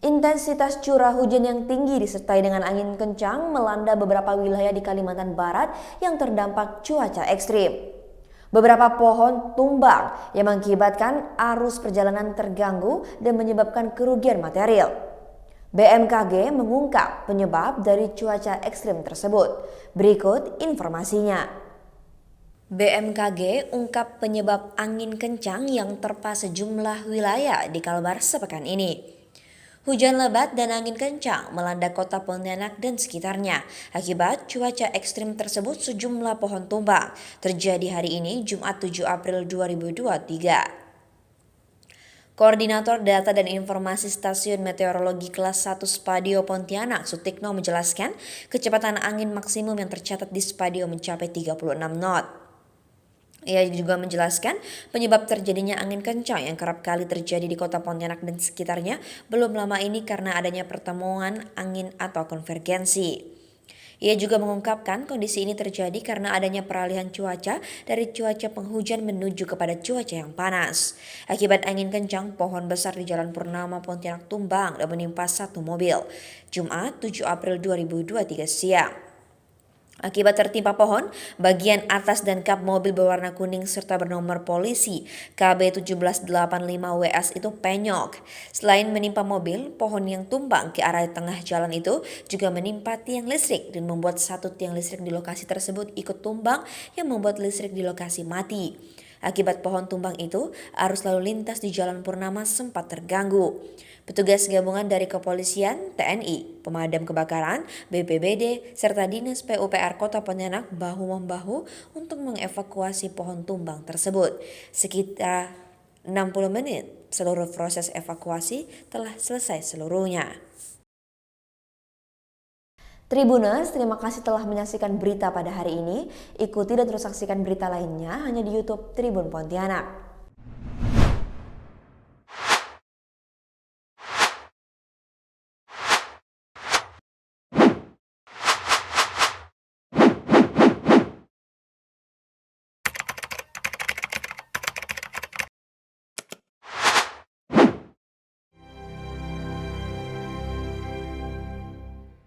Intensitas curah hujan yang tinggi disertai dengan angin kencang melanda beberapa wilayah di Kalimantan Barat yang terdampak cuaca ekstrim. Beberapa pohon tumbang yang mengakibatkan arus perjalanan terganggu dan menyebabkan kerugian material. BMKG mengungkap penyebab dari cuaca ekstrim tersebut. Berikut informasinya. BMKG ungkap penyebab angin kencang yang terpa sejumlah wilayah di Kalbar sepekan ini. Hujan lebat dan angin kencang melanda kota Pontianak dan sekitarnya. Akibat cuaca ekstrim tersebut, sejumlah pohon tumbang terjadi hari ini, Jumat 7 April 2023. Koordinator Data dan Informasi Stasiun Meteorologi Kelas 1 Spadio Pontianak, Sutikno, menjelaskan kecepatan angin maksimum yang tercatat di Spadio mencapai 36 knot. Ia juga menjelaskan penyebab terjadinya angin kencang yang kerap kali terjadi di kota Pontianak dan sekitarnya belum lama ini karena adanya pertemuan angin atau konvergensi. Ia juga mengungkapkan kondisi ini terjadi karena adanya peralihan cuaca dari cuaca penghujan menuju kepada cuaca yang panas. Akibat angin kencang, pohon besar di Jalan Purnama Pontianak tumbang dan menimpa satu mobil. Jumat 7 April 2023 siang. Akibat tertimpa pohon, bagian atas dan kap mobil berwarna kuning serta bernomor polisi KB1785WS itu penyok. Selain menimpa mobil, pohon yang tumbang ke arah tengah jalan itu juga menimpa tiang listrik dan membuat satu tiang listrik di lokasi tersebut ikut tumbang yang membuat listrik di lokasi mati. Akibat pohon tumbang itu, arus lalu lintas di Jalan Purnama sempat terganggu. Petugas gabungan dari kepolisian, TNI, pemadam kebakaran, BPBD, serta Dinas PUPR Kota Pontianak bahu-membahu untuk mengevakuasi pohon tumbang tersebut. Sekitar 60 menit, seluruh proses evakuasi telah selesai seluruhnya. Tribuners, terima kasih telah menyaksikan berita pada hari ini. Ikuti dan terus saksikan berita lainnya hanya di YouTube Tribun Pontianak.